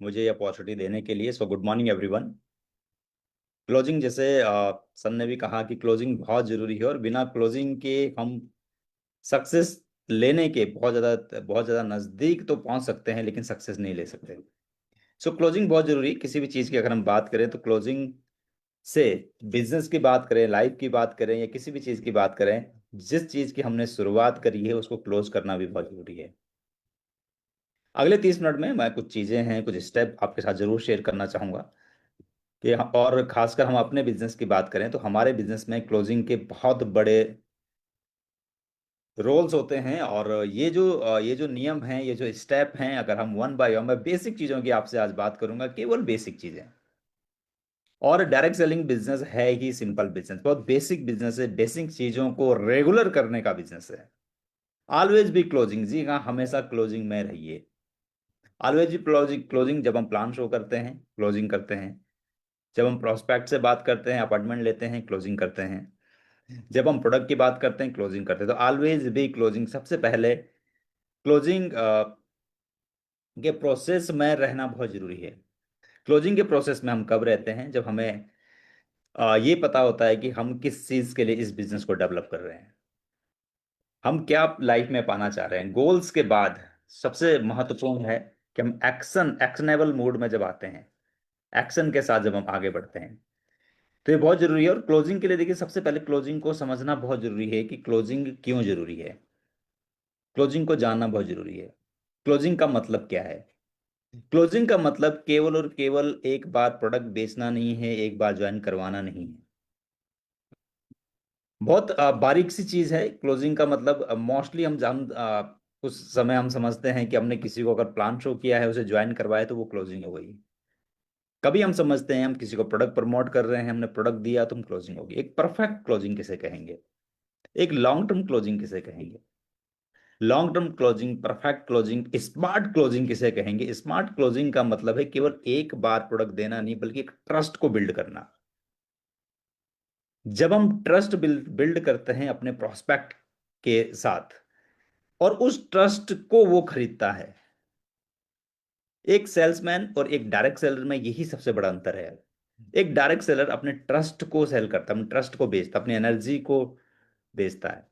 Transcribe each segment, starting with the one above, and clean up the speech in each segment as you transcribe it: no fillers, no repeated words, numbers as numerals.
मुझे ये अपॉर्चुनिटी देने के लिए। So good morning everyone. Closing जैसे सर ने भी कहा कि क्लोजिंग बहुत जरूरी है और बिना क्लोजिंग के हम सक्सेस लेने के बहुत ज़्यादा नज़दीक तो पहुंच सकते हैं लेकिन सक्सेस नहीं ले सकते। सो क्लोजिंग बहुत जरूरी है। किसी भी चीज़ की अगर हम बात करें तो क्लोजिंग से, बिजनेस की बात करें, लाइफ की बात करें या किसी भी चीज़ की बात करें, जिस चीज़ की हमने शुरुआत करी है उसको क्लोज करना भी बहुत जरूरी है। अगले 30 मिनट में मैं कुछ चीज़ें हैं, कुछ स्टेप आपके साथ जरूर शेयर करना चाहूँगा कि और खासकर हम अपने बिजनेस की बात करें तो हमारे बिजनेस में क्लोजिंग के बहुत बड़े रोल्स होते हैं। और ये जो नियम हैं, ये जो स्टेप हैं, अगर हम वन बाय वन, मैं बेसिक चीज़ों की आपसे आज बात करूंगा, केवल बेसिक चीज़ें। और डायरेक्ट सेलिंग बिजनेस है ही सिंपल बिजनेस, बहुत बेसिक बिजनेस है, बेसिक चीज़ों को रेगुलर करने का बिजनेस है। ऑलवेज भी क्लोजिंग, जी हाँ, हमेशा क्लोजिंग में रहिए। ऑलवेज भी क्लोजिंग। क्लोजिंग जब हम प्लान शो करते हैं, क्लोजिंग करते हैं। जब हम प्रोस्पेक्ट से बात करते हैं, अपॉइंटमेंट लेते हैं, क्लोजिंग करते हैं। जब हम प्रोडक्ट की बात करते हैं, क्लोजिंग करते हैं। तो ऑलवेज भी क्लोजिंग, सबसे पहले क्लोजिंग के प्रोसेस में रहना बहुत जरूरी है। क्लोजिंग के प्रोसेस में हम कब रहते हैं? जब हमें ये पता होता है कि हम किस चीज़ के लिए इस बिजनेस को डेवलप कर रहे हैं, हम क्या लाइफ में पाना चाह रहे हैं। गोल्स के बाद सबसे महत्वपूर्ण है कि हम एक्शनेबल मूड में जब आते हैं, एक्शन के साथ जब हम आगे बढ़ते हैं, तो ये बहुत जरूरी है। और क्लोजिंग के लिए देखिए, सबसे पहले क्लोजिंग को समझना बहुत जरूरी है कि क्लोजिंग क्यों जरूरी है। क्लोजिंग को जानना बहुत जरूरी है। क्लोजिंग का मतलब क्या है? क्लोजिंग का मतलब केवल और केवल एक बार प्रोडक्ट बेचना नहीं है, एक बार ज्वाइन करवाना नहीं है। बहुत बारीक सी चीज है क्लोजिंग का मतलब। मोस्टली उस समय हम समझते हैं कि हमने किसी को अगर प्लान शो किया है, उसे ज्वाइन करवाया, तो वो क्लोजिंग हो गई। कभी हम समझते हैं हम किसी को प्रोडक्ट प्रमोट कर रहे हैं, हमने प्रोडक्ट दिया, तो हम क्लोजिंग होगी। एक परफेक्ट क्लोजिंग किसे कहेंगे? एक लॉन्ग टर्म क्लोजिंग किसे कहेंगे? Long term closing, perfect closing, smart closing किसे कहेंगे? स्मार्ट क्लोजिंग का मतलब है केवल एक बार प्रोडक्ट देना नहीं, बल्कि एक ट्रस्ट को बिल्ड करना। जब हम ट्रस्ट बिल्ड बिल्ड करते हैं अपने प्रोस्पेक्ट के साथ, और उस ट्रस्ट को वो खरीदता है। एक सेल्समैन और एक डायरेक्ट सेलर में यही सबसे बड़ा अंतर है। एक डायरेक्ट सेलर अपने ट्रस्ट को सेल करता है, अपने ट्रस्ट को बेचता, अपनी एनर्जी को बेचता है।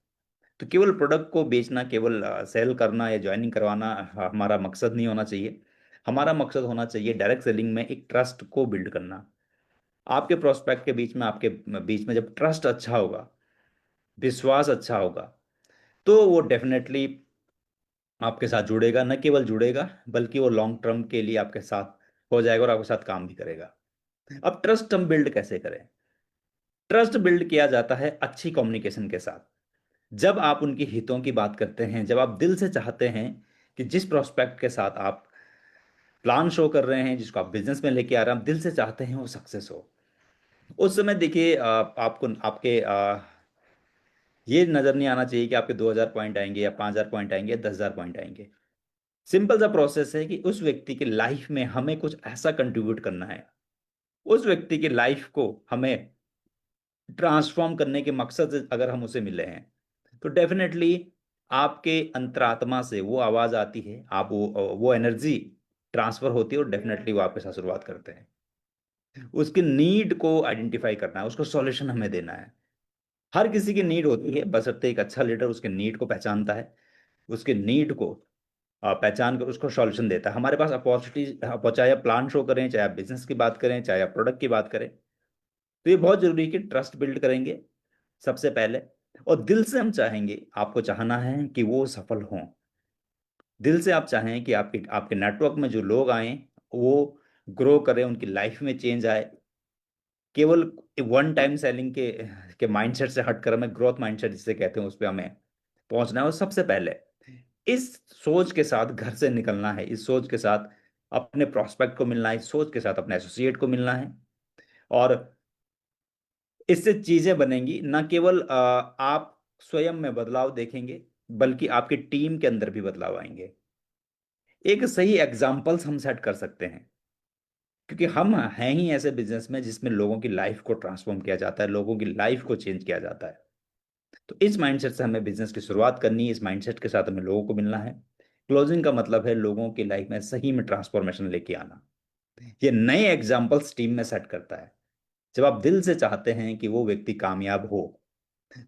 तो केवल प्रोडक्ट को बेचना, केवल सेल करना या ज्वाइनिंग करवाना हमारा मकसद नहीं होना चाहिए। हमारा मकसद होना चाहिए डायरेक्ट सेलिंग में एक ट्रस्ट को बिल्ड करना। आपके प्रोस्पेक्ट के बीच में, आपके बीच में जब ट्रस्ट अच्छा होगा, विश्वास अच्छा होगा, तो वो डेफिनेटली आपके साथ जुड़ेगा। न केवल जुड़ेगा, बल्कि वो लॉन्ग टर्म के लिए आपके साथ हो जाएगा और आपके साथ काम भी करेगा। अब ट्रस्ट हम बिल्ड कैसे करें? ट्रस्ट बिल्ड किया जाता है अच्छी कम्युनिकेशन के साथ। जब आप उनकी हितों की बात करते हैं, जब आप दिल से चाहते हैं कि जिस प्रोस्पेक्ट के साथ आप प्लान शो कर रहे हैं, जिसको आप बिजनेस में लेके आ रहे हैं, आप दिल से चाहते हैं वो सक्सेस हो, उस समय देखिए आपको आपके ये नजर नहीं आना चाहिए कि आपके 2,000 पॉइंट आएंगे या 5,000 पॉइंट आएंगे या 10,000 पॉइंट आएंगे। सिंपल सा प्रोसेस है कि उस व्यक्ति की लाइफ में हमें कुछ ऐसा कंट्रीब्यूट करना है। उस व्यक्ति की लाइफ को हमें ट्रांसफॉर्म करने के मकसद से अगर हम उसे मिले हैं, तो डेफिनेटली आपके अंतरात्मा से वो आवाज आती है, आप वो एनर्जी ट्रांसफर होती है, और डेफिनेटली वो आपके साथ शुरुआत करते हैं। उसकी नीड को आइडेंटिफाई करना है, उसको सॉल्यूशन हमें देना है। हर किसी की नीड होती है, बशर्ते एक अच्छा लीडर उसके नीड को पहचानता है, उसके नीड को पहचान कर उसको सॉल्यूशन देता है। हमारे पास अपॉर्चुनिटी, चाहे आप प्लान शो करें, चाहे आप बिजनेस की बात करें, चाहे आप प्रोडक्ट की बात करें, तो ये बहुत जरूरी है कि ट्रस्ट बिल्ड करेंगे सबसे पहले। और दिल से हम चाहेंगे, आपको चाहना है कि वो सफल हों। दिल से आप चाहें कि आपके आपके नेटवर्क में जो लोग आए, वो ग्रो करें, उनकी लाइफ में चेंज आए। केवल वन टाइम सेलिंग के माइंडसेट से हटकर हमें ग्रोथ माइंडसेट जिसे कहते हैं, उस पर हमें पहुंचना है। और सबसे पहले इस सोच के साथ घर से निकलना है, इस सोच के साथ अपने प्रोस्पेक्ट को मिलना है, इस सोच के साथ अपने एसोसिएट को मिलना है। और इससे चीजें बनेंगी। न केवल आप स्वयं में बदलाव देखेंगे, बल्कि आपकी टीम के अंदर भी बदलाव आएंगे। एक सही एग्जाम्पल्स हम सेट कर सकते हैं, क्योंकि हम हैं ही ऐसे बिजनेस में जिसमें लोगों की लाइफ को ट्रांसफॉर्म किया जाता है, लोगों की लाइफ को चेंज किया जाता है। तो इस माइंडसेट से हमें बिजनेस की शुरुआत करनी है, इस माइंडसेट के साथ हमें लोगों को मिलना है। क्लोजिंग का मतलब है लोगों की लाइफ में सही में ट्रांसफॉर्मेशन लेके आना। ये नए एग्जाम्पल्स टीम में सेट करता है। जब आप दिल से चाहते हैं कि वो व्यक्ति कामयाब हो,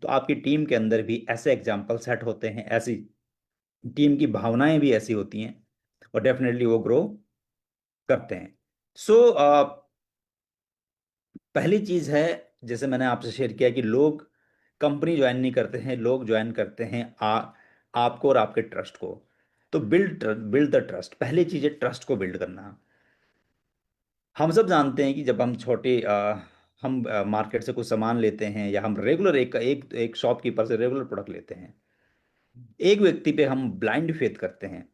तो आपकी टीम के अंदर भी ऐसे एग्जाम्पल सेट होते हैं, ऐसी टीम की भावनाएं भी ऐसी होती हैं, और डेफिनेटली वो ग्रो करते हैं। सो पहली चीज है, जैसे मैंने आपसे शेयर किया, कि लोग कंपनी ज्वाइन नहीं करते हैं, लोग ज्वाइन करते हैं आपको और आपके ट्रस्ट को। तो बिल्ड द ट्रस्ट, पहली चीज है ट्रस्ट को बिल्ड करना। हम सब जानते हैं कि जब हम छोटे हम मार्केट से कुछ सामान लेते हैं, या हम रेगुलर एक एक एक शॉपकीपर से रेगुलर प्रोडक्ट लेते हैं, एक व्यक्ति पे हम ब्लाइंड फेथ करते हैं।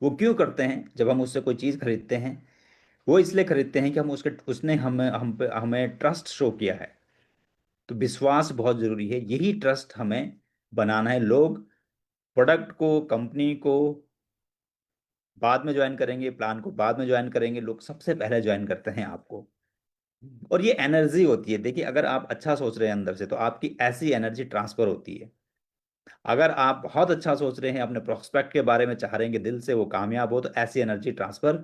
वो क्यों करते हैं? जब हम उससे कोई चीज़ खरीदते हैं, वो इसलिए खरीदते हैं कि हम उसके उसने हमें ट्रस्ट शो किया है। तो विश्वास बहुत जरूरी है, यही ट्रस्ट हमें बनाना है। लोग प्रोडक्ट को, कंपनी को बाद में ज्वाइन करेंगे, प्लान को बाद में ज्वाइन करेंगे, लोग सबसे पहले ज्वाइन करते हैं आपको। और ये एनर्जी होती है, देखिए, अगर आप अच्छा सोच रहे हैं अंदर से, तो आपकी ऐसी एनर्जी ट्रांसफर होती है। अगर आप बहुत अच्छा सोच रहे हैं, अपने प्रोस्पेक्ट के बारे में चाह रहे हैं कि दिल से वो कामयाब हो, तो ऐसी एनर्जी ट्रांसफर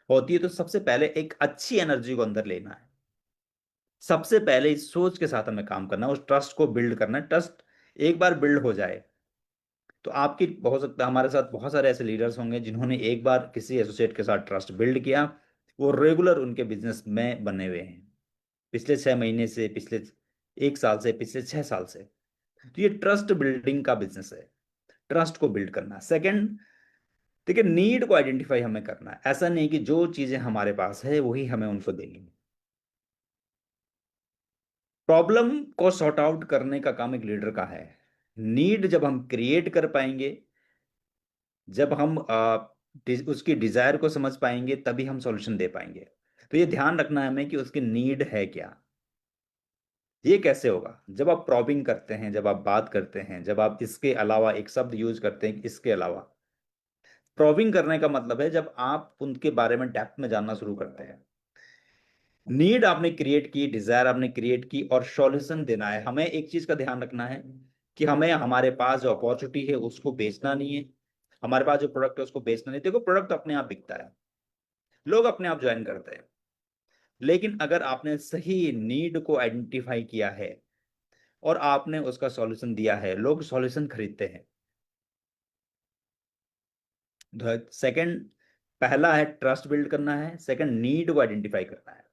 होती है। तो सबसे पहले एक अच्छी एनर्जी को अंदर लेना है। सबसे पहले इस सोच के साथ हमें काम करना है, उस ट्रस्ट को बिल्ड करना है। ट्रस्ट एक बार बिल्ड हो जाए, तो आपकी, हो सकता है हमारे साथ बहुत सारे ऐसे लीडर्स होंगे जिन्होंने एक बार किसी एसोसिएट के साथ ट्रस्ट बिल्ड किया, वो रेगुलर उनके बिजनेस में बने हुए हैं, पिछले 6 महीने से, पिछले 1 साल से, पिछले 6 साल से। तो ये ट्रस्ट बिल्डिंग का बिजनेस है, ट्रस्ट को बिल्ड करना। सेकंड, देखिए, नीड को आइडेंटिफाई हमें करना है। ऐसा नहीं कि जो चीजें हमारे पास है वही हमें उनको देनी। प्रॉब्लम को सॉर्ट आउट करने का काम एक लीडर का है। नीड जब हम क्रिएट कर पाएंगे, जब हम उसकी डिजायर को समझ पाएंगे, तभी हम सॉल्यूशन दे पाएंगे। तो ये ध्यान रखना है हमें कि उसकी नीड है क्या। ये कैसे होगा? जब आप प्रॉबिंग करते हैं, जब आप बात करते हैं, जब आप इसके अलावा एक शब्द यूज करते हैं, इसके अलावा। प्रॉबिंग करने का मतलब है जब आप उनके बारे में डेप्थ में जानना शुरू करते हैं। नीड आपने क्रिएट की, डिजायर आपने क्रिएट की, और सॉल्यूशन देना है। हमें एक चीज का ध्यान रखना है कि हमें हमारे पास जो अपॉर्चुनिटी है उसको बेचना नहीं है, हमारे पास जो प्रोडक्ट है उसको बेचना नहीं। देखो, प्रोडक्ट अपने आप बिकता है, लोग अपने आप ज्वाइन करते हैं। लेकिन अगर आपने सही नीड को आइडेंटिफाई किया है और आपने उसका सॉल्यूशन दिया है, लोग सॉल्यूशन खरीदते हैं। सेकंड, पहला है ट्रस्ट बिल्ड करना है, सेकंड नीड को आइडेंटिफाई करना है।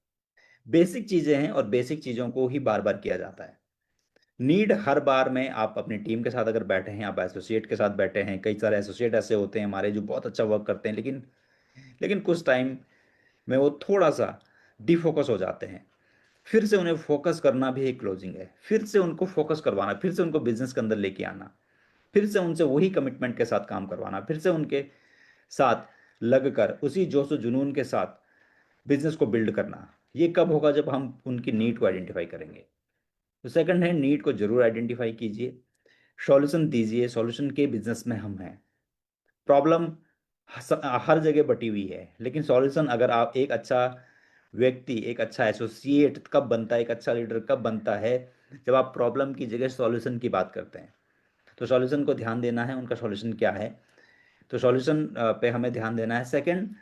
बेसिक चीजें हैं, और बेसिक चीजों को ही बार बार किया जाता है। नीड हर बार में, आप अपनी टीम के साथ अगर बैठे हैं, आप एसोसिएट के साथ बैठे हैं, कई सारे एसोसिएट ऐसे होते हैं हमारे जो बहुत अच्छा वर्क करते हैं, लेकिन कुछ टाइम में वो थोड़ा सा डिफोकस हो जाते हैं। फिर से उन्हें फोकस करना भी एक क्लोजिंग है, फिर से उनको फोकस करवाना, फिर से उनको बिजनेस के अंदर लेके आना, फिर से उनसे वही कमिटमेंट के साथ काम करवाना, फिर से उनके साथ लगकर उसी जोश और जुनून के साथ बिजनेस को बिल्ड करना। ये कब होगा? जब हम उनकी नीड को आइडेंटिफाई करेंगे। तो सेकंड है, नीड को जरूर आइडेंटिफाई कीजिए, सॉल्यूशन दीजिए। सॉल्यूशन के बिजनेस में हम हैं। प्रॉब्लम हर जगह बटी हुई है, लेकिन सॉल्यूशन, अगर आप एक अच्छा व्यक्ति, एक अच्छा एसोसिएट कब बनता है, एक अच्छा लीडर कब बनता है? जब आप प्रॉब्लम की जगह सॉल्यूशन की बात करते हैं। तो सॉल्यूशन को ध्यान देना है, उनका सॉल्यूशन क्या है, तो सॉल्यूशन पे हमें ध्यान देना है। सेकंड,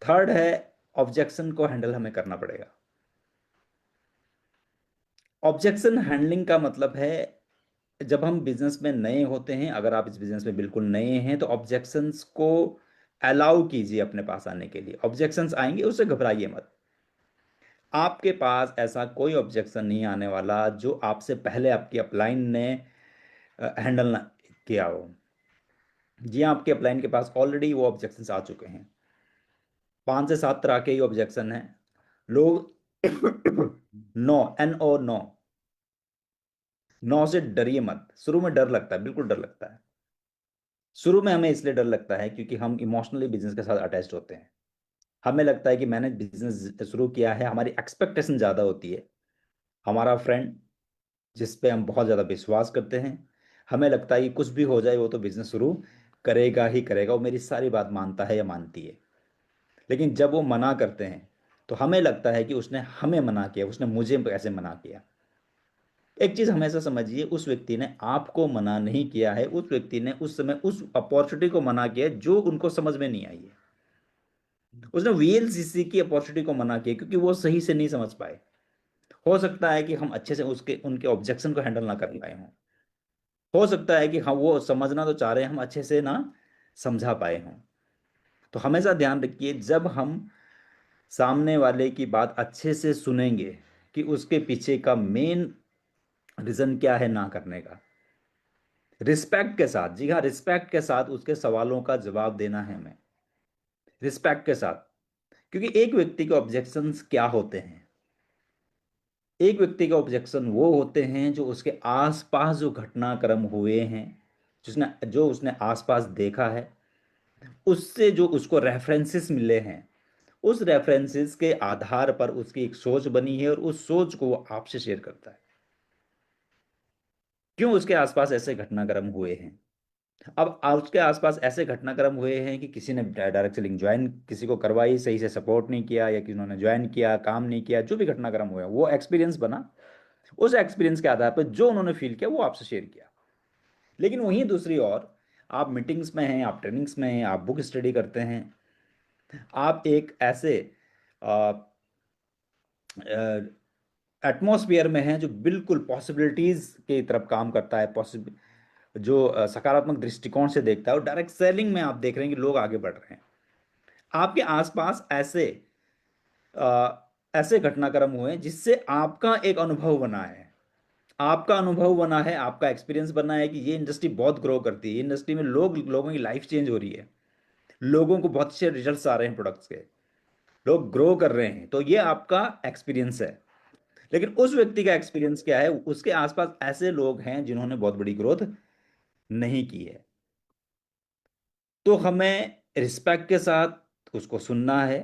थर्ड है, ऑब्जेक्शन को हैंडल हमें करना पड़ेगा। ऑब्जेक्शन हैंडलिंग का मतलब है, जब हम बिजनेस में नए होते हैं, अगर आप इस बिजनेस में बिल्कुल नए हैं, तो ऑब्जेक्शंस को अलाउ कीजिए अपने पास आने के लिए। ऑब्जेक्शंस आएंगे, उससे घबराइए मत। आपके पास ऐसा कोई ऑब्जेक्शन नहीं आने वाला जो आपसे पहले आपकी अपलाइन ने हैंडल ना किया हो। जी हाँ, आपके अपलाइन के पास ऑलरेडी वो ऑब्जेक्शंस आ चुके हैं। 5 से 7 तरह के ही ऑब्जेक्शन हैं। लोग नो, NO, नो, नो से डरिए मत। शुरू में डर लगता है, बिल्कुल डर लगता है। शुरू में हमें इसलिए डर लगता है क्योंकि हम इमोशनली बिजनेस के साथ अटैच्ड होते हैं। हमें लगता है कि मैंने बिजनेस शुरू किया है, हमारी एक्सपेक्टेशन ज़्यादा होती है। हमारा फ्रेंड जिस पे हम बहुत ज़्यादा विश्वास करते हैं, हमें लगता है कि कुछ भी हो जाए वो तो बिजनेस शुरू करेगा ही करेगा, वो मेरी सारी बात मानता है या मानती है। लेकिन जब वो मना करते हैं, तो हमें लगता है कि उसने हमें मना किया, उसने मुझे कैसे मना किया। एक चीज़ हमेशा समझिए, उस व्यक्ति ने आपको मना नहीं किया है, उस व्यक्ति ने उस समय उस अपॉर्चुनिटी को मना किया है जो उनको समझ में नहीं आई है। उसने वीएलसीसी की अपॉर्चुनिटी को मना किया क्योंकि वो सही से नहीं समझ पाए। हो सकता है कि हम अच्छे से उसके उनके ऑब्जेक्शन को हैंडल ना कर पाए हों। हो सकता है कि हम वो समझना तो चाह रहे हैं, हम अच्छे से ना समझा पाए हों। तो हमेशा ध्यान रखिए, जब हम सामने वाले की बात अच्छे से सुनेंगे कि उसके पीछे का मेन रीजन क्या है ना करने का, रिस्पेक्ट के साथ, जी हाँ, रिस्पेक्ट के साथ उसके सवालों का जवाब देना है हमें, रिस्पेक्ट के साथ। क्योंकि एक व्यक्ति के ऑब्जेक्शंस क्या होते हैं, एक व्यक्ति के ऑब्जेक्शन वो होते हैं जो उसके आसपास जो घटनाक्रम हुए हैं, जिसने जो उसने आसपास देखा है, उससे जो उसको रेफरेंसेस मिले हैं, उस रेफरेंसेस के आधार पर उसकी एक सोच बनी है और उस सोच को वो आपसे शेयर करता है। क्यों उसके आसपास ऐसे घटनाक्रम हुए हैं। अब उसके आसपास ऐसे घटनाक्रम हुए हैं कि किसी ने डायरेक्ट सेलिंग ज्वाइन किसी को करवाई, सही से सपोर्ट नहीं किया, या किसी ने ज्वाइन किया काम नहीं किया, जो भी घटनाक्रम हुआ वो एक्सपीरियंस बना। उस एक्सपीरियंस के आधार पर जो उन्होंने फील किया वो आपसे शेयर किया। लेकिन वहीं दूसरी ओर, आप मीटिंग्स में हैं, आप ट्रेनिंग्स में हैं, आप बुक स्टडी करते हैं, आप एक ऐसे एटमॉस्फेयर में हैं जो बिल्कुल पॉसिबिलिटीज की तरफ काम करता है, पॉसिबल जो सकारात्मक दृष्टिकोण से देखता है, और डायरेक्ट सेलिंग में आप देख रहे हैं कि लोग आगे बढ़ रहे हैं। आपके आसपास ऐसे घटनाक्रम हुए हैं जिससे आपका एक अनुभव बना है, आपका अनुभव बना है, आपका एक्सपीरियंस बना है कि ये इंडस्ट्री बहुत ग्रो करती है, ये इंडस्ट्री में लोगों की लाइफ चेंज हो रही है, लोगों को बहुत अच्छे रिजल्ट्स आ रहे हैं प्रोडक्ट्स के, लोग ग्रो कर रहे हैं, तो ये आपका एक्सपीरियंस है। लेकिन उस व्यक्ति का एक्सपीरियंस क्या है, उसके आसपास ऐसे लोग हैं जिन्होंने बहुत बड़ी ग्रोथ नहीं की है। तो हमें रिस्पेक्ट के साथ उसको सुनना है,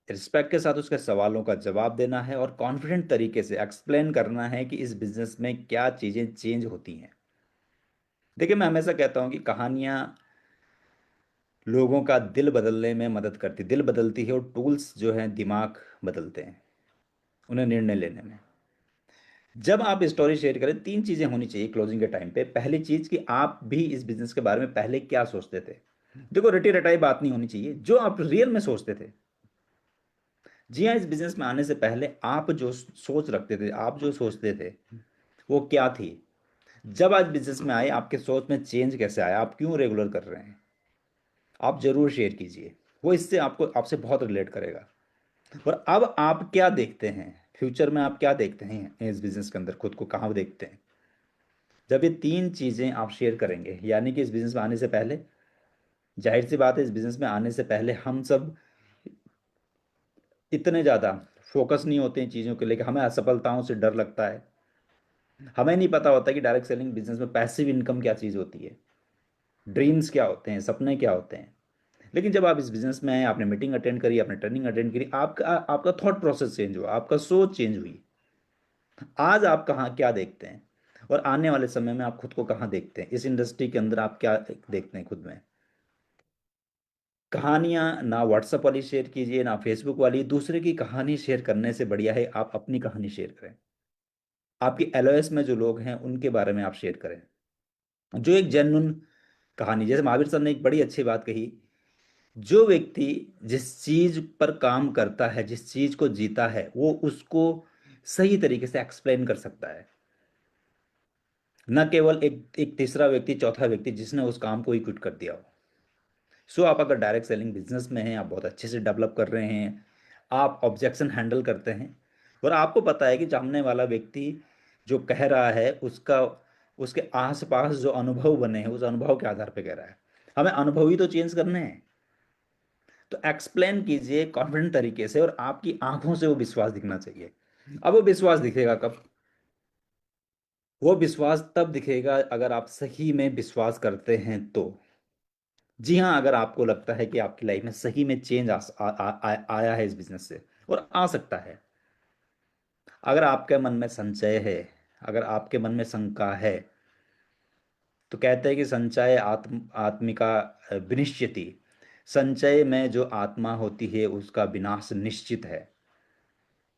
रिस्पेक्ट के साथ उसके सवालों का जवाब देना है, और कॉन्फिडेंट तरीके से एक्सप्लेन करना है कि इस बिजनेस में क्या चीज़ें चेंज होती हैं। देखिए, मैं हमेशा कहता हूँ कि कहानियाँ लोगों का दिल बदलने में मदद करती, दिल बदलती है, और टूल्स जो हैं दिमाग बदलते हैं उन्हें निर्णय लेने में। जब आप स्टोरी शेयर करें, तीन चीज़ें होनी चाहिए क्लोजिंग के टाइम पे। पहली चीज़ कि आप भी इस बिजनेस के बारे में पहले क्या सोचते थे। देखो, रटी रटाई बात नहीं होनी चाहिए, जो आप रियल में सोचते थे। जी हाँ, इस बिजनेस में आने से पहले आप जो सोच रखते थे, आप जो सोचते थे, वो क्या थी। जब आज बिजनेस में आए, आपके सोच में चेंज कैसे आया, आप क्यों रेगुलर कर रहे हैं, आप जरूर शेयर कीजिए। वो इससे आपको आपसे बहुत रिलेट करेगा। और अब आप क्या देखते हैं, फ्यूचर में आप क्या देखते हैं इस बिजनेस के अंदर, खुद को कहाँ देखते हैं। जब ये तीन चीज़ें आप शेयर करेंगे, यानी कि इस बिजनेस में आने से पहले, जाहिर सी बात है, इस बिजनेस में आने से पहले हम सब इतने ज़्यादा फोकस नहीं होते हैं चीज़ों को लेकर, हमें असफलताओं से डर लगता है, हमें नहीं पता होता कि डायरेक्ट सेलिंग बिजनेस में पैसिव इनकम क्या चीज़ होती है, ड्रीम्स क्या होते हैं, सपने क्या होते हैं। लेकिन जब आप इस बिजनेस में आए, आपने मीटिंग अटेंड करी, आपने ट्रेनिंग अटेंड करी, आपका आपका थॉट प्रोसेस चेंज हुआ, आपका सोच चेंज हुई। आज आप कहाँ क्या देखते हैं, और आने वाले समय में आप खुद को कहाँ देखते हैं, इस इंडस्ट्री के अंदर आप क्या देखते हैं खुद में। कहानियां ना व्हाट्सएप वाली शेयर कीजिए, ना फेसबुक वाली। दूसरे की कहानी शेयर करने से बढ़िया है आप अपनी कहानी शेयर करें। आपकी एलओएस में जो लोग हैं उनके बारे में आप शेयर करें, जो एक जेन्युइन कहानी। जैसे महावीर सर ने एक बड़ी अच्छी बात कही, जो व्यक्ति जिस चीज पर काम करता है, जिस चीज को जीता है, वो उसको सही तरीके से एक्सप्लेन कर सकता है, न केवल एक एक तीसरा व्यक्ति, चौथा व्यक्ति जिसने उस काम को ही क्विट कर दिया हो। सो आप अगर डायरेक्ट सेलिंग बिजनेस में हैं, आप बहुत अच्छे से डेवलप कर रहे हैं, आप ऑब्जेक्शन हैंडल करते हैं, और आपको पता है कि सामने वाला व्यक्ति जो कह रहा है उसका, उसके आसपास जो अनुभव बने हैं उस अनुभव के आधार पर कह रहा है, हमें अनुभव ही तो चेंज करने हैं। तो एक्सप्लेन कीजिए कॉन्फिडेंट तरीके से, और आपकी आंखों से वो विश्वास दिखना चाहिए। अब वो विश्वास दिखेगा कब, वो विश्वास तब दिखेगा अगर आप सही में विश्वास करते हैं तो। जी हाँ, अगर आपको लगता है कि आपकी लाइफ में सही में चेंज आया है इस बिजनेस से, और आ सकता है। अगर आपके मन में संशय है, अगर आपके मन में शंका है, तो कहते हैं कि संचय आत्मिका विनिश्चिति, संचय में जो आत्मा होती है उसका विनाश निश्चित है।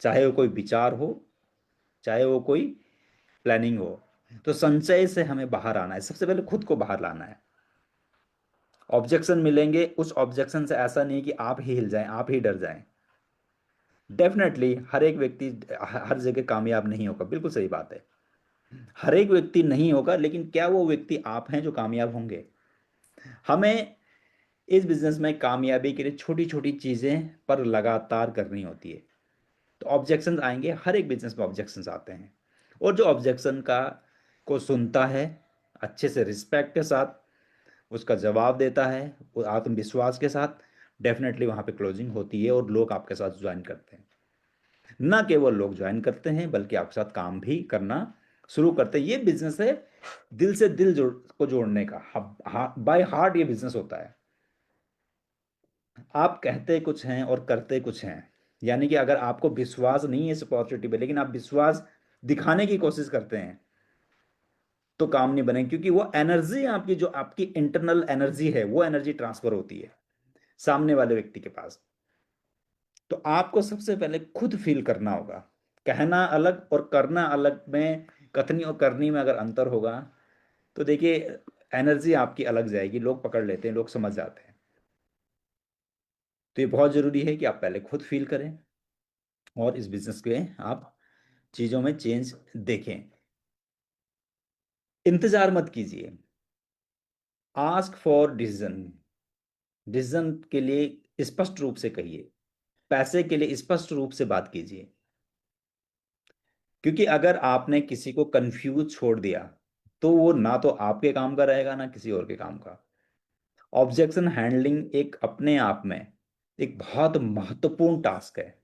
चाहे वो कोई विचार हो, चाहे वो कोई प्लानिंग हो। तो संचय से हमें बाहर आना है, सबसे पहले खुद को बाहर लाना है। ऑब्जेक्शन मिलेंगे, उस ऑब्जेक्शन से ऐसा नहीं कि आप ही हिल जाएं, आप ही डर जाएं। डेफिनेटली हर एक व्यक्ति हर जगह कामयाब नहीं होगा, बिल्कुल सही बात है। हर एक व्यक्ति नहीं होगा, लेकिन क्या वो व्यक्ति आप हैं जो कामयाब होंगे? हमें इस बिजनेस में कामयाबी के लिए छोटी छोटी चीज़ें पर लगातार करनी होती है। तो ऑब्जेक्शंस आएंगे, हर एक बिजनेस में ऑब्जेक्शंस आते हैं। और जो ऑब्जेक्शन का को सुनता है, अच्छे से रिस्पेक्ट के साथ उसका जवाब देता है, वो आत्मविश्वास के साथ, डेफिनेटली वहाँ पे क्लोजिंग होती है और लोग आपके साथ ज्वाइन करते हैं। ना केवल लोग ज्वाइन करते हैं बल्कि आपके साथ काम भी करना शुरू करते हैं। ये बिजनेस है दिल से दिल को जोड़ने का, बाय हार्ट ये बिजनेस होता है। आप कहते कुछ हैं और करते कुछ हैं। यानी कि अगर आपको विश्वास नहीं है इस अपॉर्चुनिटी पे, लेकिन आप विश्वास दिखाने की कोशिश करते हैं, तो काम नहीं बनेगा। क्योंकि वो एनर्जी आपकी, जो आपकी इंटरनल एनर्जी है, वो एनर्जी ट्रांसफर होती है सामने वाले व्यक्ति के पास। तो आपको सबसे पहले खुद फील करना होगा। कहना अलग और करना अलग में, कथनी और करनी में अगर अंतर होगा, तो देखिए एनर्जी आपकी अलग जाएगी, लोग पकड़ लेते हैं, लोग समझ जाते हैं। तो ये बहुत जरूरी है कि आप पहले खुद फील करें और इस बिजनेस के आप चीजों में चेंज देखें। इंतजार मत कीजिए, आस्क फॉर डिसीजन। डिसीजन के लिए स्पष्ट रूप से कहिए, पैसे के लिए स्पष्ट रूप से बात कीजिए। क्योंकि अगर आपने किसी को कंफ्यूज छोड़ दिया, तो वो ना तो आपके काम का रहेगा ना किसी और के काम का। ऑब्जेक्शन हैंडलिंग एक अपने आप में एक बहुत महत्वपूर्ण टास्क है।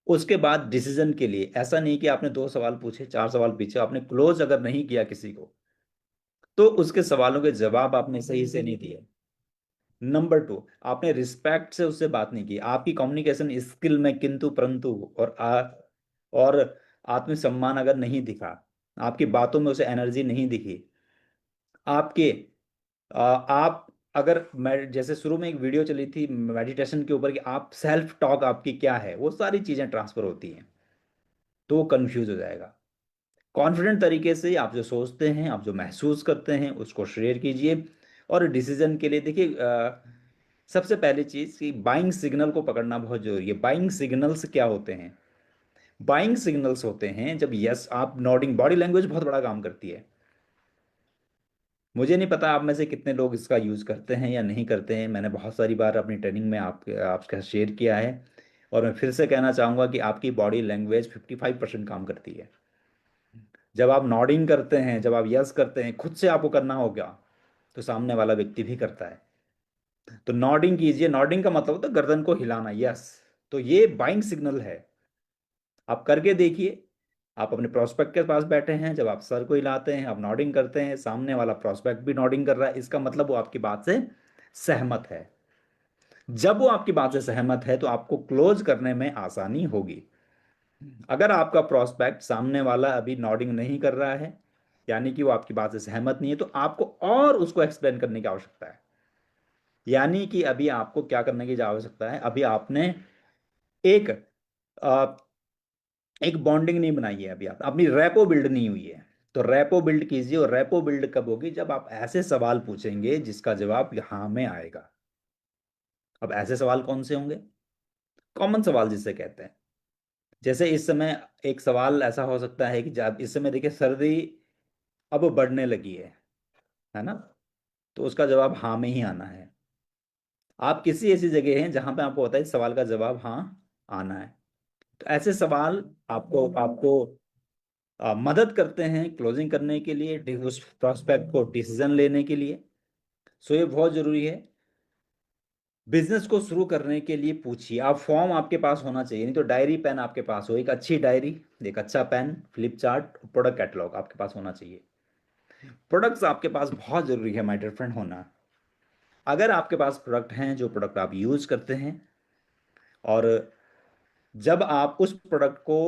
उसके बाद डिसीजन के लिए ऐसा नहीं कि आपने 2 सवाल पूछे, 4 सवाल पूछे, आपने क्लोज अगर नहीं किया किसी को, तो उसके सवालों के जवाब आपने सही से नहीं दिए। नंबर 2, आपने रिस्पेक्ट से उससे बात नहीं की। आपकी कम्युनिकेशन स्किल में किंतु परंतु और आत्मसम्मान अगर नहीं दिखा, आपकी बातों में उसे एनर्जी नहीं दिखी, आपके आप अगर मैं जैसे शुरू में एक वीडियो चली थी मेडिटेशन के ऊपर कि आप सेल्फ टॉक आपकी क्या है, वो सारी चीजें ट्रांसफर होती हैं, तो वो कंफ्यूज हो जाएगा। कॉन्फिडेंट तरीके से आप जो सोचते हैं, आप जो महसूस करते हैं, उसको शेयर कीजिए। और डिसीजन के लिए देखिए, सबसे पहली चीज कि बाइंग सिग्नल को पकड़ना बहुत जरूरी है। बाइंग सिग्नल्स क्या होते हैं? बाइंग सिग्नल्स होते हैं जब यस आप नॉडिंग, बॉडी लैंग्वेज बहुत बड़ा काम करती है। मुझे नहीं पता आप में से कितने लोग इसका यूज करते हैं या नहीं करते हैं। मैंने बहुत सारी बार अपनी ट्रेनिंग में आपके साथ शेयर किया है, और मैं फिर से कहना चाहूंगा कि आपकी बॉडी लैंग्वेज 55% काम करती है। जब आप नॉडिंग करते हैं, जब आप यस करते हैं, खुद से आपको करना होगा, तो सामने वाला व्यक्ति भी करता है। तो नॉडिंग कीजिए। नॉडिंग का मतलब होता है गर्दन को हिलाना, यस। तो ये बाइंग सिग्नल है, आप करके देखिए। आप अपने प्रोस्पेक्ट के पास बैठे हैं, जब आप सर को हिलाते हैं, आप नॉडिंग करते हैं, सामने वाला प्रोस्पेक्ट भी नॉडिंग कर रहा है, इसका मतलब वो आपकी बात से सहमत है। जब वो आपकी बात से सहमत है, तो आपको क्लोज करने में आसानी होगी। अगर आपका प्रोस्पेक्ट, सामने वाला अभी नॉडिंग नहीं कर रहा है, यानी कि वो आपकी बात से सहमत नहीं है, तो आपको और उसको एक्सप्लेन करने की आवश्यकता है। यानी कि अभी आपको क्या करने की आवश्यकता है? अभी आपने एक अ, एक बॉन्डिंग नहीं बनाई है, अभी आप अपनी रैपो बिल्ड नहीं हुई है। तो रैपो बिल्ड कीजिए। और रैपो बिल्ड कब होगी? जब आप ऐसे सवाल पूछेंगे जिसका जवाब हाँ में आएगा। अब ऐसे सवाल कौन से होंगे? कॉमन सवाल जिसे कहते हैं। जैसे इस समय एक सवाल ऐसा हो सकता है कि जब इस समय देखिए सर्दी अब बढ़ने लगी है ना? तो उसका जवाब हाँ में ही आना है। आप किसी ऐसी जगह हैं जहां पे आपको पता है इस सवाल का जवाब हाँ आना है। तो ऐसे सवाल आपको आपको मदद करते हैं क्लोजिंग करने के लिए, उस प्रोस्पेक्ट को डिसीजन लेने के लिए। सो ये बहुत जरूरी है। बिजनेस को शुरू करने के लिए पूछिए। आप फॉर्म आपके पास होना चाहिए, नहीं तो डायरी पेन आपके पास हो, एक अच्छी डायरी, एक अच्छा pen, flip chart, product catalogue आपके पास होना चाहिए। प्रोडक्ट्स आपके पास बहुत जरूरी है माय डियर फ्रेंड होना। अगर आपके पास प्रोडक्ट हैं, जो प्रोडक्ट आप यूज करते हैं, और जब आप उस प्रोडक्ट को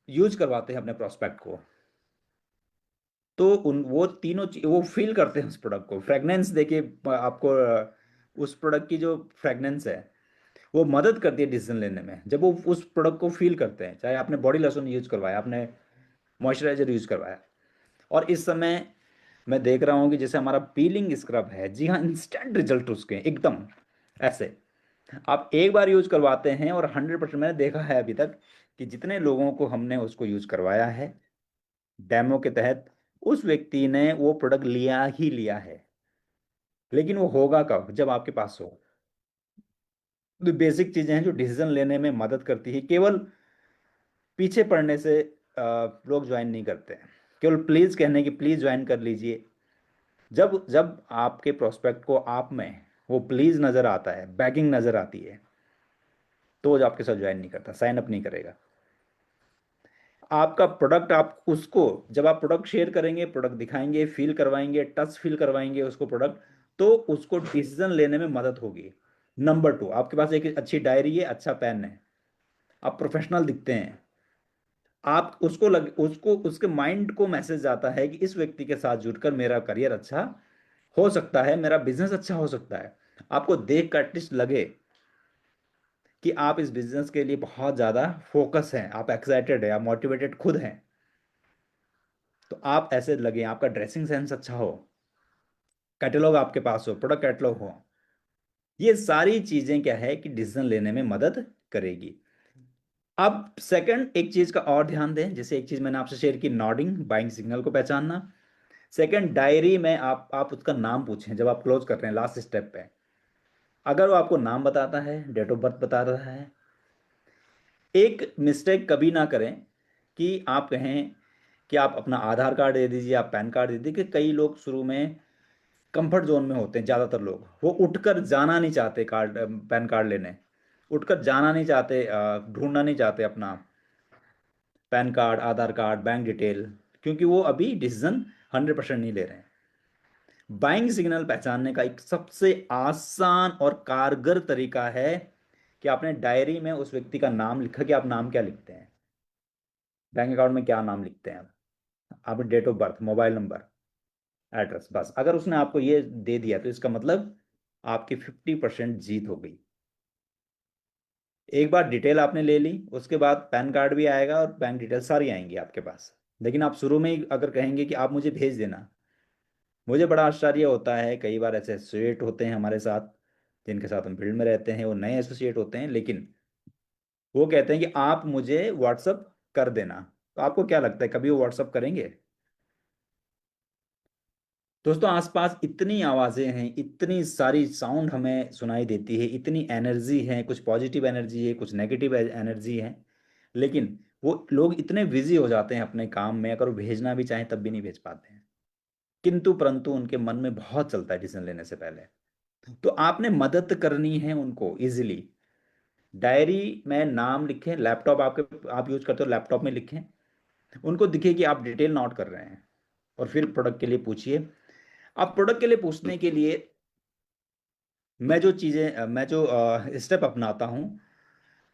यूज करवाते हैं अपने प्रोस्पेक्ट को, तो उन वो तीनों वो फील करते हैं उस प्रोडक्ट को। फ्रेगनेंस देखिए, आपको उस प्रोडक्ट की जो फ्रेगनेंस है, वो मदद करती है डिसीजन लेने में। जब वो उस प्रोडक्ट को फील करते हैं, चाहे आपने बॉडी लोशन यूज करवाया, आपने मॉइस्चराइजर यूज करवाया, और इस समय मैं देख रहा हूँ कि जैसे हमारा पीलिंग स्क्रब है, जी हाँ, इंस्टेंट रिजल्ट उसके एकदम ऐसे। आप एक बार यूज करवाते हैं और 100% मैंने देखा है अभी तक कि जितने लोगों को हमने उसको यूज करवाया है डेमो के तहत, उस व्यक्ति ने वो प्रोडक्ट लिया ही लिया है। लेकिन वो होगा कब? जब आपके पास हो। तो बेसिक चीजें हैं जो डिसीजन लेने में मदद करती है। केवल पीछे पड़ने से लोग ज्वाइन नहीं करते हैं। केवल प्लीज कहने की प्लीज ज्वाइन कर लीजिए, जब जब आपके प्रोस्पेक्ट को आप में वो प्लीज नजर आता है, बैगिंग नजर आती है, तो वो आपके साथ ज्वाइन नहीं करता, साइन अप नहीं करेगा। आपका प्रोडक्ट, आप उसको जब आप प्रोडक्ट शेयर करेंगे, प्रोडक्ट दिखाएंगे, फील करवाएंगे, टच फील करवाएंगे उसको प्रोडक्ट, तो उसको डिसीजन लेने में मदद होगी। नंबर 2, आपके पास एक अच्छी डायरी है, अच्छा पेन है, आप प्रोफेशनल दिखते हैं, आप उसको उसके माइंड को मैसेज आता है कि इस व्यक्ति के साथ जुड़कर मेरा करियर अच्छा हो सकता है, मेरा बिजनेस अच्छा हो सकता है। आपको देख कर एटलीस्ट लगे कि आप इस बिजनेस के लिए बहुत ज्यादा फोकस हैं, आप एक्साइटेड है, आप मोटिवेटेड खुद हैं। तो आप ऐसे लगे, आपका ड्रेसिंग सेंस अच्छा हो, कैटलॉग आपके पास हो, प्रोडक्ट कैटलॉग हो। ये सारी चीजें क्या है कि डिसीजन लेने में मदद करेगी। अब सेकंड एक चीज का और ध्यान दें, जैसे एक चीज मैंने आपसे शेयर की, नॉडिंग, बाइंग सिग्नल को पहचानना। सेकंड, डायरी में आप उसका नाम पूछें जब आप क्लोज कर रहे हैं लास्ट स्टेप पे। अगर वो आपको नाम बताता है, डेट ऑफ बर्थ बता रहा है, एक मिस्टेक कभी ना करें कि आप कहें कि आप अपना आधार कार्ड दे दीजिए, आप पैन कार्ड दे दीजिए। कि कई लोग शुरू में कंफर्ट जोन में होते हैं, ज़्यादातर लोग वो उठकर जाना नहीं चाहते कार्ड, पैन कार्ड लेने, उठकर जाना नहीं चाहते, ढूंढना नहीं चाहते अपना पैन कार्ड, आधार कार्ड, बैंक डिटेल, क्योंकि वो अभी डिसीजन 100% नहीं ले रहे हैं। बाइंग सिग्नल पहचानने का एक सबसे आसान और कारगर तरीका है कि आपने डायरी में उस व्यक्ति का नाम लिखा, कि आप नाम क्या लिखते हैं, बैंक अकाउंट में क्या नाम लिखते हैं आप date of birth, mobile number, address, बस। अगर उसने आपको ये दे दिया तो इसका मतलब आपकी 50% जीत हो गई। एक बार डिटेल आपने ले ली, उसके बाद पैन कार्ड भी आएगा और बैंक डिटेल सारी आएंगी आपके पास। लेकिन आप शुरू में ही अगर कहेंगे कि आप मुझे भेज देना, मुझे बड़ा आश्चर्य होता है, कई बार ऐसे एसोसिएट होते हैं हमारे साथ, जिनके साथ हम फील्ड में रहते हैं, वो नए एसोसिएट होते हैं, लेकिन वो कहते हैं कि आप मुझे व्हाट्सअप कर देना। तो आपको क्या लगता है कभी वो व्हाट्सअप करेंगे? दोस्तों, आसपास इतनी आवाजें हैं, इतनी सारी साउंड हमें सुनाई देती है, इतनी एनर्जी है, कुछ पॉजिटिव एनर्जी है, कुछ नेगेटिव एनर्जी है, लेकिन वो लोग इतने बिजी हो जाते हैं अपने काम में, अगर वो भेजना भी चाहें तब भी नहीं भेज पाते हैं। किंतु परंतु उनके मन में बहुत चलता है डिसीजन लेने से पहले। तो आपने मदद करनी है उनको इजीली। डायरी में नाम लिखें, लैपटॉप आपके आप यूज करते हो, लैपटॉप में लिखें, उनको दिखे कि आप डिटेल नोट कर रहे हैं, और फिर प्रोडक्ट के लिए पूछिए। अब प्रोडक्ट के लिए पूछने के लिए मैं जो स्टेप अपनाता हूँ,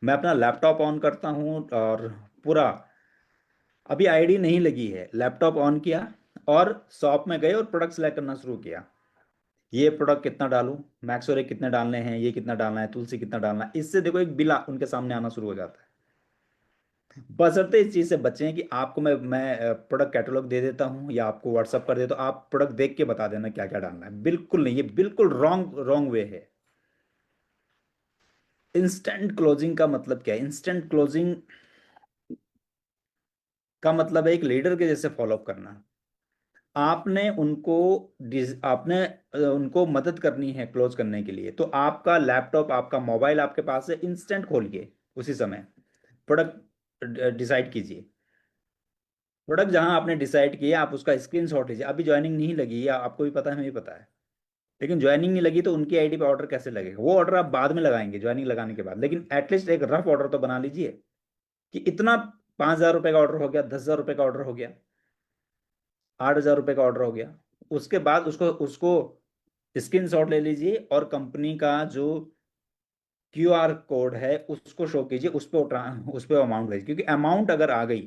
मैं अपना लैपटॉप ऑन करता हूँ, और पूरा, अभी आईडी नहीं लगी है, लैपटॉप ऑन किया और शॉप में गए और प्रोडक्ट सेलेक्ट करना शुरू किया। ये प्रोडक्ट कितना डालूं, मैक्सोरे कितने डालने हैं, ये कितना डालना है, तुलसी कितना डालना है, इससे देखो एक बिल उनके सामने आना शुरू हो जाता है। बशर्ते इस चीज से बचें कि आपको मैं प्रोडक्ट कैटलॉग दे देता हूँ या आपको व्हाट्सअप कर देता हूँ, आप प्रोडक्ट देख के बता देना क्या क्या डालना है। बिल्कुल नहीं, ये बिल्कुल रॉन्ग रॉन्ग वे है। इंस्टेंट क्लोजिंग का मतलब क्या है? इंस्टेंट क्लोजिंग का मतलब है एक लीडर के जैसे फॉलो अप करना। आपने उनको मदद करनी है क्लोज करने के लिए, तो आपका लैपटॉप, आपका मोबाइल आपके पास है, इंस्टेंट खोलिए उसी समय, प्रोडक्ट डिसाइड कीजिए। प्रोडक्ट जहां आपने डिसाइड किया, आप उसका स्क्रीनशॉट लीजिए। अभी ज्वाइनिंग नहीं लगी है, आपको भी पता है, हमें भी पता है, लेकिन ज्वाइनिंग नहीं लगी तो उनकी आईडी पे ऑर्डर कैसे लगेगा? वो ऑर्डर आप बाद में लगाएंगे ज्वाइनिंग लगाने के बाद, लेकिन एटलीस्ट एक रफ ऑर्डर तो बना लीजिए कि इतना 5,000 रुपये का ऑर्डर हो गया, 10,000 रुपये का ऑर्डर हो गया, 8,000 रुपये का ऑर्डर हो गया। उसके बाद उसको उसको स्क्रीनशॉट ले लीजिए और कंपनी का जो क्यूआर कोड है उसको शो कीजिए, उस पर अमाउंट भेजिए, क्योंकि अमाउंट अगर आ गई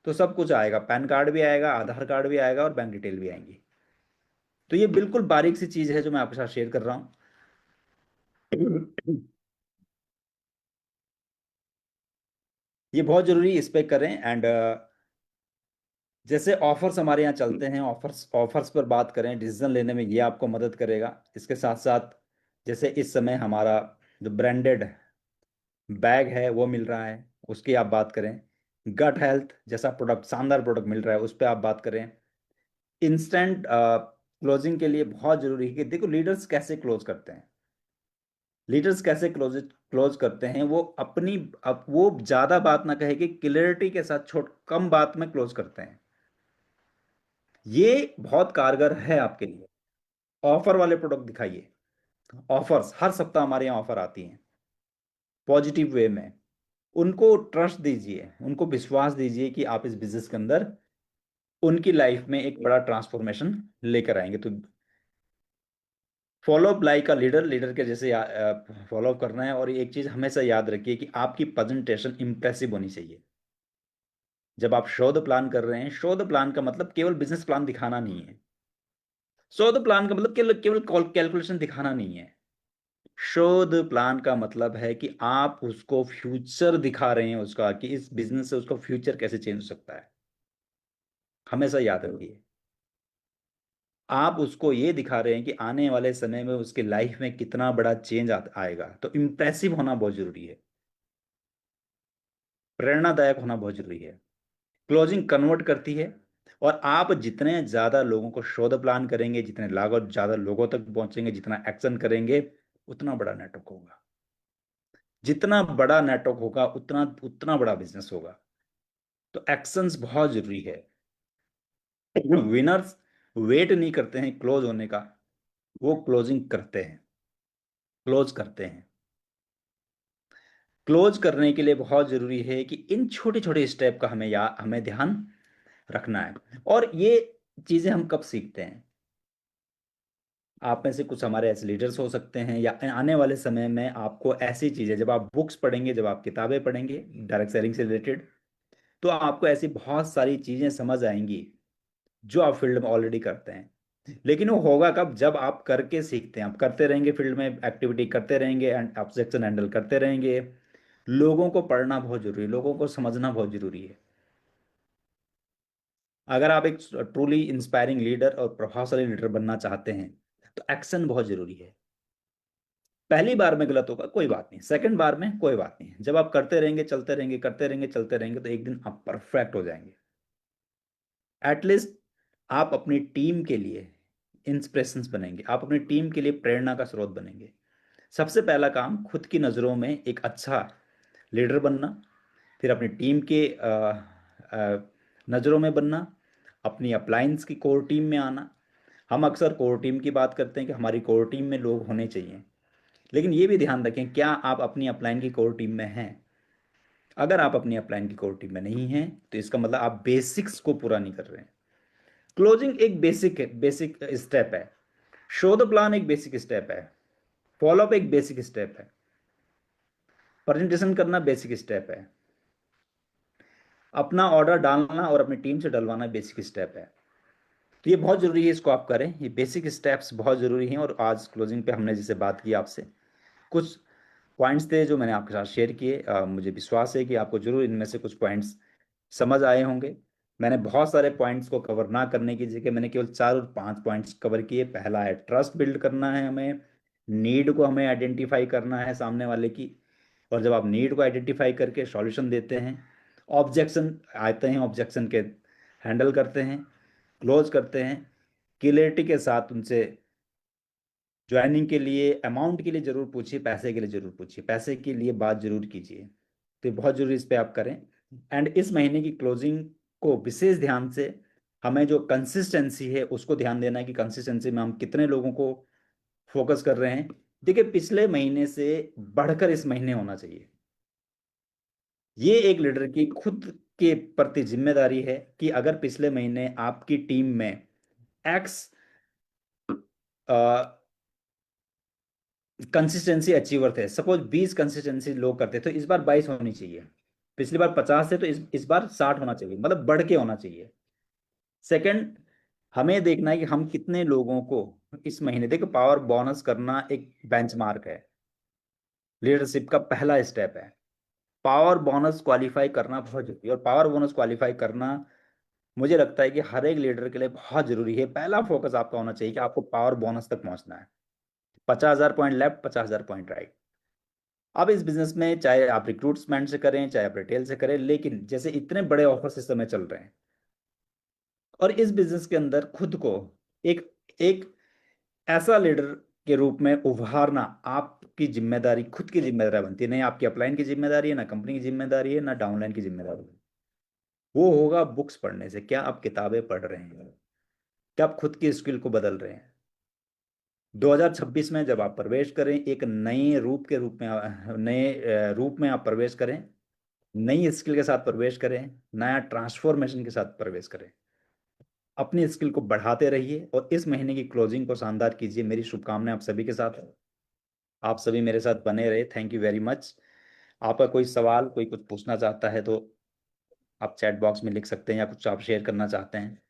तो सब कुछ आएगा, पैन कार्ड भी आएगा, आधार कार्ड भी आएगा और बैंक डिटेल भी आएंगी। तो ये बिल्कुल बारीक सी चीज है जो मैं आपके साथ शेयर कर रहा हूँ। ये बहुत जरूरी, इस पे करें। एंड जैसे ऑफर्स हमारे यहाँ चलते हैं, ऑफर्स ऑफर्स पर बात करें, डिसीजन लेने में ये आपको मदद करेगा। इसके साथ साथ जैसे इस समय हमारा जो ब्रांडेड बैग है वो मिल रहा है, उसकी आप बात करें। गट हेल्थ जैसा प्रोडक्ट, शानदार प्रोडक्ट मिल रहा है, उस पर आप बात करें। इंस्टेंट क्लोजिंग के लिए बहुत जरूरी है कि देखो लीडर्स कैसे क्लोज करते हैं। लीडर्स कैसे क्लोज क्लोज करते हैं, वो अपनी वो ज्यादा बात ना कहे कि क्लियरिटी के साथ छोट कम बात में क्लोज करते हैं। ये बहुत कारगर है आपके लिए। ऑफर वाले प्रोडक्ट दिखाइए। ऑफर्स हर सप्ताह हमारे यहाँ ऑफर आती हैं, पॉजिटिव वे में। उनको ट्रस्ट दीजिए, उनको विश्वास दीजिए कि आप इस बिजनेस के अंदर उनकी लाइफ में एक बड़ा ट्रांसफॉर्मेशन लेकर आएंगे। तो फॉलो अप लाइक का लीडर, लीडर के जैसे फॉलो अप करना है। और एक चीज हमेशा याद रखिए कि आपकी प्रेजेंटेशन इंप्रेसिव होनी चाहिए। जब आप शोध प्लान कर रहे हैं, शोध प्लान का मतलब केवल बिजनेस प्लान दिखाना नहीं है। शोध प्लान का मतलब केवल केवल कैलकुलेशन दिखाना नहीं है। शोध प्लान का मतलब है कि आप उसको फ्यूचर दिखा रहे हैं उसका, कि इस बिजनेस से उसका फ्यूचर कैसे चेंज हो सकता है। हमेशा याद रखिए, आप उसको ये दिखा रहे हैं कि आने वाले समय में उसके लाइफ में कितना बड़ा चेंज आएगा। तो इम्प्रेसिव होना बहुत जरूरी है, प्रेरणादायक होना बहुत जरूरी है। क्लोजिंग कन्वर्ट करती है। और आप जितने ज्यादा लोगों को शोध प्लान करेंगे, जितने लागत ज्यादा लोगों तक पहुंचेंगे, जितना एक्शन करेंगे, उतना बड़ा नेटवर्क होगा। जितना बड़ा नेटवर्क होगा उतना उतना बड़ा बिजनेस होगा। तो एक्शंस बहुत जरूरी है। विनर्स वेट नहीं करते हैं क्लोज होने का, वो क्लोजिंग करते हैं, क्लोज करते हैं। क्लोज करने के लिए बहुत जरूरी है कि इन छोटे छोटे स्टेप का हमें ध्यान रखना है। और ये चीजें हम कब सीखते हैं? आप में से कुछ हमारे ऐसे लीडर्स हो सकते हैं, या आने वाले समय में आपको ऐसी चीजें, जब आप बुक्स पढ़ेंगे, जब आप किताबें पढ़ेंगे डायरेक्ट सेलिंग से रिलेटेड, तो आपको ऐसी बहुत सारी चीजें समझ आएंगी जो आप फील्ड में ऑलरेडी करते हैं। लेकिन वो होगा कब? जब आप करके सीखते हैं। आप करते रहेंगे, फील्ड में एक्टिविटी करते रहेंगे एंड ऑब्जेक्शन हैंडल करते रहेंगे। लोगों को पढ़ना बहुत जरूरी है, लोगों को समझना बहुत जरूरी है। अगर आप एक ट्रूली इंस्पायरिंग लीडर और प्रभावशाली लीडर बनना चाहते हैं, तो एक्शन बहुत जरूरी है। पहली बार में गलत होगा, कोई बात नहीं, सेकंड बार में कोई बात नहीं। जब आप करते रहेंगे, चलते रहेंगे, करते रहेंगे, चलते रहेंगे, तो एक दिन आप परफेक्ट हो जाएंगे। एटलीस्ट आप अपनी टीम के लिए इंस्पिरेशंस बनेंगे, आप अपनी टीम के लिए प्रेरणा का स्रोत बनेंगे। सबसे पहला काम खुद की नज़रों में एक अच्छा लीडर बनना, फिर अपनी टीम के नज़रों में बनना, अपनी अपलाइंस की कोर टीम में आना। हम अक्सर कोर टीम की बात करते हैं कि हमारी कोर टीम में लोग होने चाहिए, लेकिन ये भी ध्यान रखें, क्या आप अपनी अपलाइन की कोर टीम में हैं? अगर आप अपनी अपलाइन की कोर टीम में नहीं हैं, तो इसका मतलब आप बेसिक्स को पूरा नहीं कर रहे हैं। क्लोजिंग एक बेसिक स्टेप है। शोध प्लान एक बेसिक स्टेप है। फॉलोअप एक बेसिक स्टेप है। प्रेजेंटेशन करना बेसिक स्टेप है। अपना ऑर्डर डालना और अपनी टीम से डलवाना बेसिक स्टेप है। तो ये बहुत जरूरी है, इसको आप करें। ये बेसिक स्टेप्स बहुत जरूरी हैं। और आज क्लोजिंग पे हमने जैसे बात की आपसे, कुछ पॉइंट्स थे जो मैंने आपके साथ शेयर किए। मुझे विश्वास है कि आपको जरूर इनमें से कुछ पॉइंट्स समझ आए होंगे। मैंने बहुत सारे पॉइंट्स को कवर ना करने की जगह मैंने केवल 4 और 5 पॉइंट्स कवर किए। पहला है ट्रस्ट बिल्ड करना है हमें, नीड को हमें आइडेंटिफाई करना है सामने वाले की। और जब आप नीड को आइडेंटिफाई करके सॉल्यूशन देते हैं, ऑब्जेक्शन आते हैं, ऑब्जेक्शन के हैंडल करते हैं, क्लोज करते हैं, क्लियरिटी के साथ उनसे ज्वाइनिंग के लिए, अमाउंट के लिए जरूर पूछिए, पैसे के लिए जरूर पूछिए, पैसे के लिए बात जरूर कीजिए। तो ये बहुत जरूरी, इस पे आप करें। एंड इस महीने की क्लोजिंग को विशेष ध्यान से हमें जो कंसिस्टेंसी है उसको ध्यान देना है कि कंसिस्टेंसी में हम कितने लोगों को फोकस कर रहे हैं। देखिए, पिछले महीने से बढ़कर इस महीने होना चाहिए। ये एक लीडर की खुद के प्रति जिम्मेदारी है कि अगर पिछले महीने आपकी टीम में एक्स कंसिस्टेंसी अचीवर थे, सपोज 20 कंसिस्टेंसी लोग करते, तो इस बार 22 होनी चाहिए। पिछली बार 50 है, तो इस बार 60 होना चाहिए, मतलब बढ़ के होना चाहिए। सेकंड, हमें देखना है कि हम कितने लोगों को इस महीने, देखो पावर बोनस करना एक बेंचमार्क है, लीडरशिप का पहला स्टेप है। पावर बोनस क्वालिफाई करना बहुत जरूरी है। और पावर बोनस क्वालिफाई करना मुझे लगता है कि हर एक लीडर के लिए बहुत जरूरी है, पहला फोकस आपका होना चाहिए कि आपको पावर बोनस तक पहुंचना है। 50,000 पॉइंट लेफ्ट, 50,000 पॉइंट राइट। अब इस बिजनेस में चाहे आप रिक्रूटमेंट से करें चाहे आप रिटेल से करें, लेकिन जैसे इतने बड़े ऑफर्स इस समय चल रहे हैं, और इस बिजनेस के अंदर खुद को एक एक ऐसा लीडर के रूप में उभारना आपकी जिम्मेदारी, खुद की जिम्मेदारी बनती है। नहीं आपकी अपलाइन की जिम्मेदारी है, ना कंपनी की जिम्मेदारी है, ना डाउनलाइन की जिम्मेदारी है। वो होगा बुक्स पढ़ने से। क्या आप किताबें पढ़ रहे हैं? क्या आप खुद की स्किल को बदल रहे हैं? 2026 में जब आप प्रवेश करें, एक नए रूप के रूप में नए रूप में आप प्रवेश करें, नई स्किल के साथ प्रवेश करें, नया ट्रांसफॉर्मेशन के साथ प्रवेश करें। अपनी स्किल को बढ़ाते रहिए और इस महीने की क्लोजिंग को शानदार कीजिए। मेरी शुभकामनाएं आप सभी के साथ है। आप सभी मेरे साथ बने रहे। Thank you very much. आपका कोई सवाल, कोई कुछ पूछना चाहता है तो आप चैट बॉक्स में लिख सकते हैं, या कुछ आप शेयर करना चाहते हैं।